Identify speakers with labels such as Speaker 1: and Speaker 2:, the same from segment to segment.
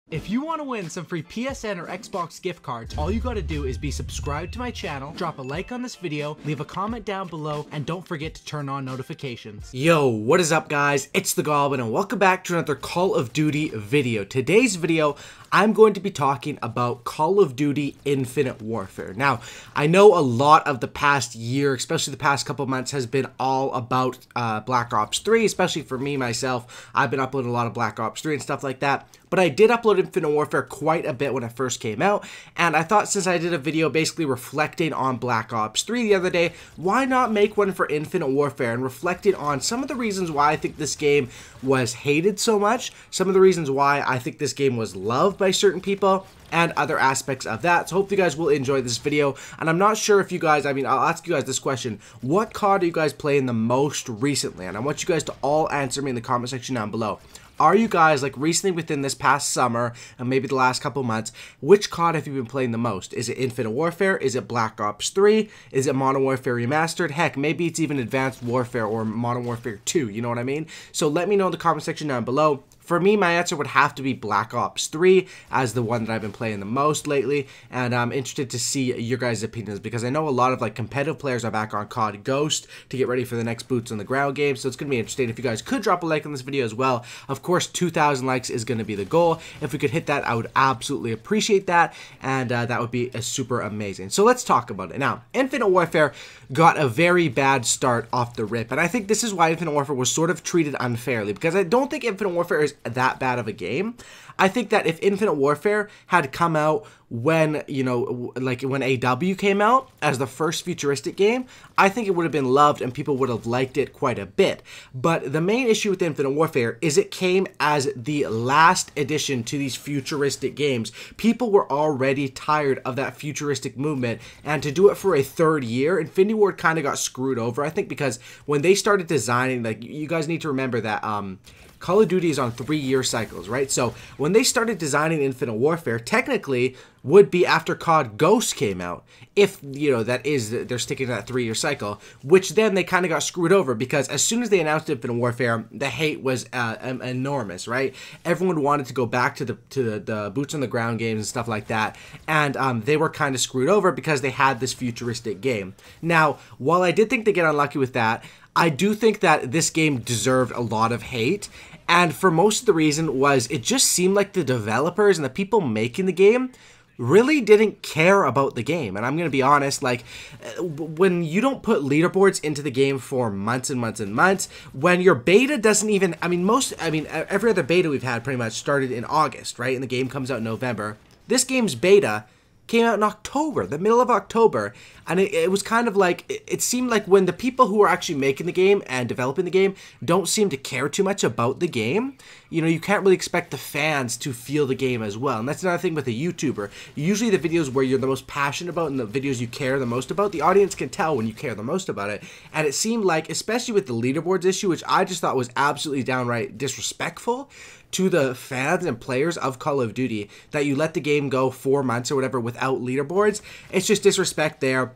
Speaker 1: If you want to win some free PSN or Xbox gift cards, all you gotta do is be subscribed to my channel, drop a like on this video, leave a comment down below, and don't forget to turn on notifications. Yo, what is up guys? It's the Goblin and welcome back to another Call of Duty video. Today's video, I'm going to be talking about Call of Duty Infinite Warfare. Now, I know a lot of the past year, especially the past couple months, has been all about Black Ops 3, especially for me, myself. I've been uploading a lot of Black Ops 3 and stuff like that. But I did upload Infinite Warfare quite a bit when it first came out, and I thought since I did a video basically reflecting on Black Ops 3 the other day, why not make one for Infinite Warfare and reflecting on some of the reasons why I think this game was hated so much, some of the reasons why I think this game was loved by certain people, and other aspects of that. So hope you guys will enjoy this video. And I'm not sure if you guys, I'll ask you guys this question: what COD are you guys playing the most recently? And I want you guys to all answer me in the comment section down below. Are you guys, like, recently within this past summer and maybe the last couple months, which COD have you been playing the most? Is it Infinite Warfare? Is it Black Ops 3? Is it Modern Warfare Remastered? Heck, maybe it's even Advanced Warfare or Modern Warfare 2, you know what I mean? So let me know in the comment section down below. For me, my answer would have to be Black Ops 3 as the one that I've been playing the most lately, and I'm interested to see your guys' opinions because I know a lot of like competitive players are back on COD Ghost to get ready for the next Boots on the Ground game, so it's going to be interesting. If you guys could drop a like on this video as well. Of course, 2,000 likes is going to be the goal. If we could hit that, I would absolutely appreciate that, and that would be super amazing. So let's talk about it. Now, Infinite Warfare got a very bad start off the rip, and I think this is why Infinite Warfare was sort of treated unfairly, because I don't think Infinite Warfare is that bad of a game. I think that if Infinite Warfare had come out when, you know, like when AW came out as the first futuristic game, I think it would have been loved and people would have liked it quite a bit. But the main issue with Infinite Warfare is it came as the last addition to these futuristic games. People were already tired of that futuristic movement, and to do it for a third year, Infinity Ward kind of got screwed over, I think, because when they started designing, like, you guys need to remember that Call of Duty is on 3-year cycles, right? So when they started designing Infinite Warfare, technically would be after COD Ghost came out, if, you know, that is, they're sticking to that 3-year cycle, which then they kind of got screwed over because as soon as they announced Infinite Warfare, the hate was enormous, right? Everyone wanted to go back to the Boots on the Ground games and stuff like that, and they were kind of screwed over because they had this futuristic game. Now, while I did think they get unlucky with that, I do think that this game deserved a lot of hate, and for most of the reason was it just seemed like the developers and the people making the game really didn't care about the game. And I'm going to be honest, like, when you don't put leaderboards into the game for months and months and months, when your beta doesn't even, every other beta we've had pretty much started in August, right? And the game comes out in November. This game's beta came out in October, the middle of October, and it was kind of like, it seemed like when the people who are actually making the game and developing the game don't seem to care too much about the game, you know, you can't really expect the fans to feel the game as well. And that's another thing with a YouTuber. Usually the videos where you're the most passionate about and the videos you care the most about, the audience can tell when you care the most about it. And it seemed like, especially with the leaderboards issue, which I just thought was absolutely downright disrespectful to the fans and players of Call of Duty, that you let the game go 4 months or whatever without leaderboards. It's just disrespect there.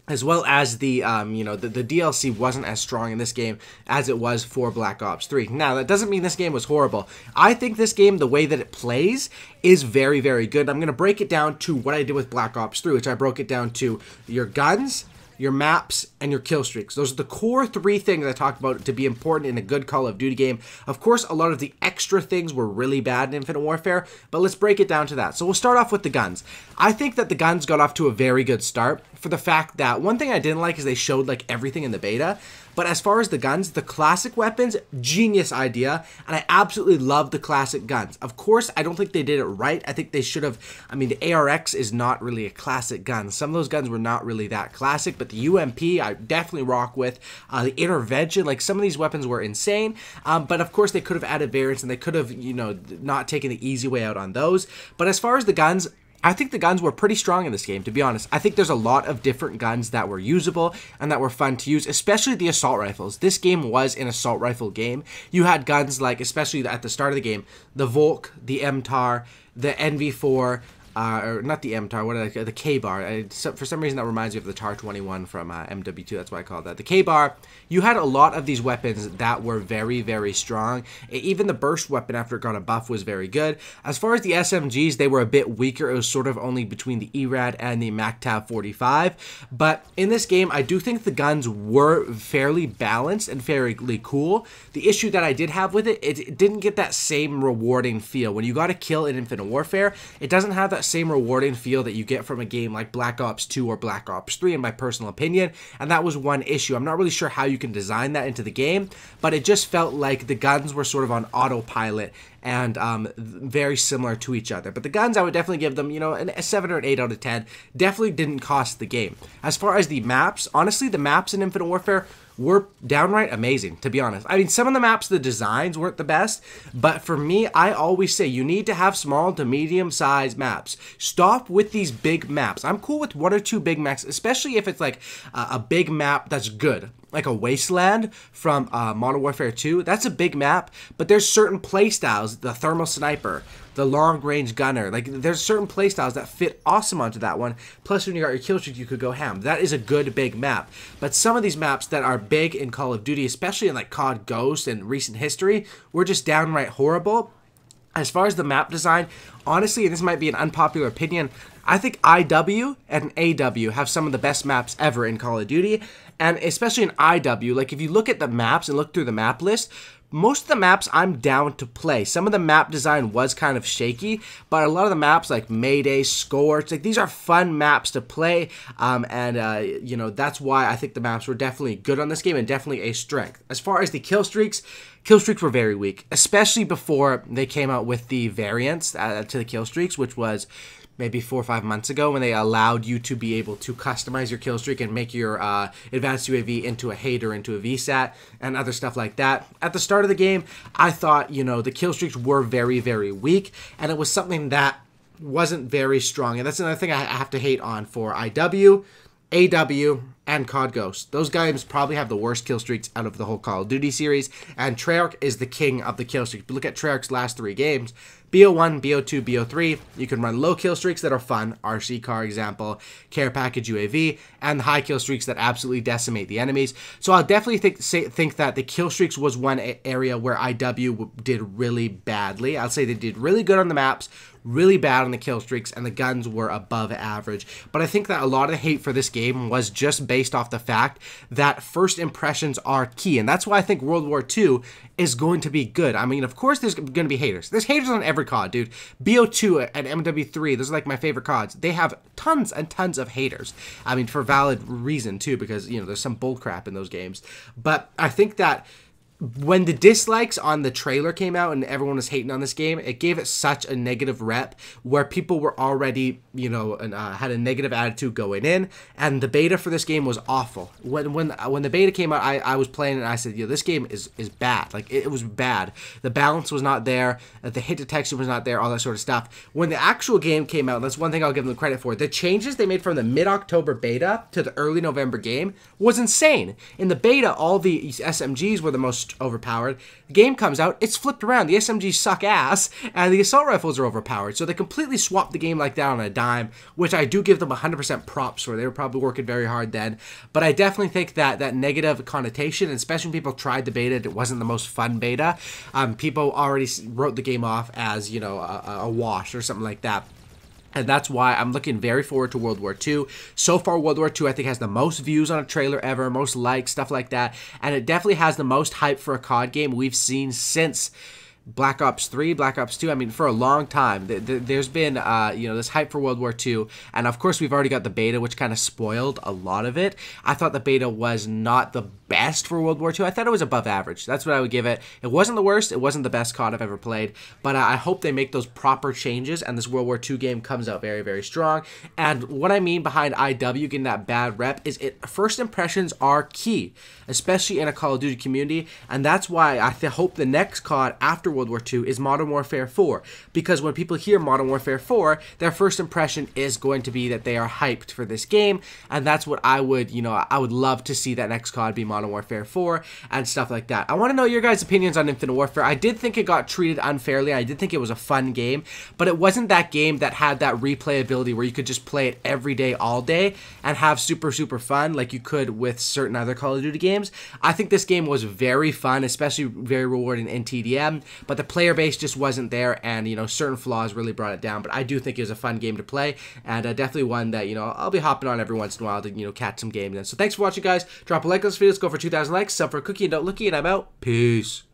Speaker 1: As well as the, you know, the DLC wasn't as strong in this game as it was for Black Ops 3. Now, that doesn't mean this game was horrible. I think this game, the way that it plays, is very, very good. I'm going to break it down to what I did with Black Ops 3, which I broke it down to your guns, your maps, and your kill streaks. Those are the core 3 things I talked about to be important in a good Call of Duty game. Of course, a lot of the extra things were really bad in Infinite Warfare, but let's break it down to that. So we'll start off with the guns. I think that the guns got off to a very good start for the fact that one thing I didn't like is they showed like everything in the beta. But as far as the guns, the classic weapons, genius idea, and I absolutely love the classic guns. Of course, I don't think they did it right. I think they should have, the ARX is not really a classic gun. Some of those guns were not really that classic, but the UMP, I definitely rock with. The Intervention, like some of these weapons were insane, but of course they could have added variants and they could have, you know, not taken the easy way out on those. But as far as the guns, I think the guns were pretty strong in this game, to be honest. I think there's a lot of different guns that were usable and that were fun to use, especially the assault rifles. This game was an assault rifle game. You had guns like, especially at the start of the game, the Volk, the MTAR, the NV4, or not the M-TAR, what are the K-bar. For some reason that reminds me of the TAR-21 from MW2, that's why I called that. The K-bar, you had a lot of these weapons that were very, very strong. Even the burst weapon after it got a buff was very good. As far as the SMGs, they were a bit weaker. It was sort of only between the ERAD and the MACTAB 45. But in this game, I do think the guns were fairly balanced and fairly cool. The issue that I did have with it, it didn't get that same rewarding feel. When you got a kill in Infinite Warfare, it doesn't have that same rewarding feel that you get from a game like Black Ops 2 or Black Ops 3, in my personal opinion. And that was one issue. I'm not really sure how you can design that into the game, but it just felt like the guns were sort of on autopilot and very similar to each other. But the guns, I would definitely give them, you know, a 7 or an 8 out of 10. Definitely didn't cost the game. As far as the maps, honestly, the maps in Infinite Warfare were downright amazing, to be honest. I mean, some of the maps, the designs weren't the best, but for me, I always say you need to have small to medium-sized maps. Stop with these big maps. I'm cool with 1 or 2 big maps, especially if it's like a big map that's good. Like a Wasteland from Modern Warfare 2, that's a big map, but there's certain playstyles, the Thermal Sniper, the Long Range Gunner, like there's certain playstyles that fit awesome onto that one, plus when you got your kill streak, you could go ham. That is a good big map, but some of these maps that are big in Call of Duty, especially in like COD Ghost and recent history, were just downright horrible. As far as the map design, honestly, and this might be an unpopular opinion, I think IW and AW have some of the best maps ever in Call of Duty, and especially in IW, like if you look at the maps and look through the map list, most of the maps I'm down to play. Some of the map design was kind of shaky, but a lot of the maps like Mayday, Scorch, like these are fun maps to play, you know, that's why I think the maps were definitely good on this game and definitely a strength. As far as the kill streaks were very weak, especially before they came out with the variants to the kill streaks, which was maybe 4 or 5 months ago, when they allowed you to be able to customize your kill streak and make your advanced UAV into a hater, into a VSAT, and other stuff like that. At the start of the game, I thought, you know, the kill streaks were very, very weak, and it was something that wasn't very strong. And that's another thing I have to hate on for IW, AW, and COD Ghost. Those games probably have the worst kill streaks out of the whole Call of Duty series, and Treyarch is the king of the kill streaks. But look at Treyarch's last 3 games. BO1, BO2, BO3, you can run low kill streaks that are fun, RC car example, care package UAV, and the high kill streaks that absolutely decimate the enemies. So I'll definitely think that the kill streaks was one area where IW did really badly. I'll say they did really good on the maps, really bad on the kill streaks, and the guns were above average. But I think that a lot of the hate for this game was just based off the fact that first impressions are key, and that's why I think World War II is going to be good. I mean, of course there's going to be haters. There's haters on every COD, dude. BO2 and MW3, those are like my favorite CODs. They have tons and tons of haters. I mean, for valid reason too, because, you know, there's some bullcrap in those games. But I think that when the dislikes on the trailer came out and everyone was hating on this game, it gave it such a negative rep where people were already, you know, had a negative attitude going in, and the beta for this game was awful. When the beta came out, I was playing and I said, yo, this game is bad. Like, it was bad. The balance was not there, the hit detection was not there, all that sort of stuff. When the actual game came out, that's one thing I'll give them credit for. The changes they made from the mid-October beta to the early November game was insane. In the beta, all the SMGs were the most overpowered. The game comes out, it's flipped around. The SMGs suck ass, and the assault rifles are overpowered. So they completely swapped the game like that on a dime, which I do give them 100% props for. They were probably working very hard then. But I definitely think that that negative connotation, especially when people tried the beta, it wasn't the most fun beta. People already wrote the game off as, you know, a wash or something like that. And that's why I'm looking very forward to World War II. So far, World War II, I think, has the most views on a trailer ever, most likes, stuff like that. And it definitely has the most hype for a COD game we've seen since Black Ops 3, Black Ops 2, I mean, for a long time. There's been, you know, this hype for World War II. And, of course, we've already got the beta, which kind of spoiled a lot of it. I thought the beta was not the best for World War II. I thought it was above average. That's what I would give it. It wasn't the worst. It wasn't the best COD I've ever played. But I hope they make those proper changes and this World War II game comes out very, very strong. And what I mean behind IW getting that bad rep is first impressions are key, especially in a Call of Duty community. And that's why I hope the next COD after World War II is Modern Warfare 4. Because when people hear Modern Warfare 4, their first impression is going to be that they are hyped for this game. And that's what I would, you know, I would love to see that next COD be Modern Modern Warfare 4 and stuff like that. I want to know your guys' opinions on Infinite Warfare. I did think it got treated unfairly. I did think it was a fun game, but it wasn't that game that had that replayability where you could just play it every day, all day, and have super fun like you could with certain other Call of Duty games. I think this game was very fun, especially very rewarding in TDM, but the player base just wasn't there, and, you know, certain flaws really brought it down. But I do think it was a fun game to play, and definitely one that, you know, I'll be hopping on every once in a while to, you know, catch some games in. So thanks for watching, guys. Drop a like on this video. Let's go for 2,000 likes. Sub for a cookie and don't looky, and I'm out. Peace.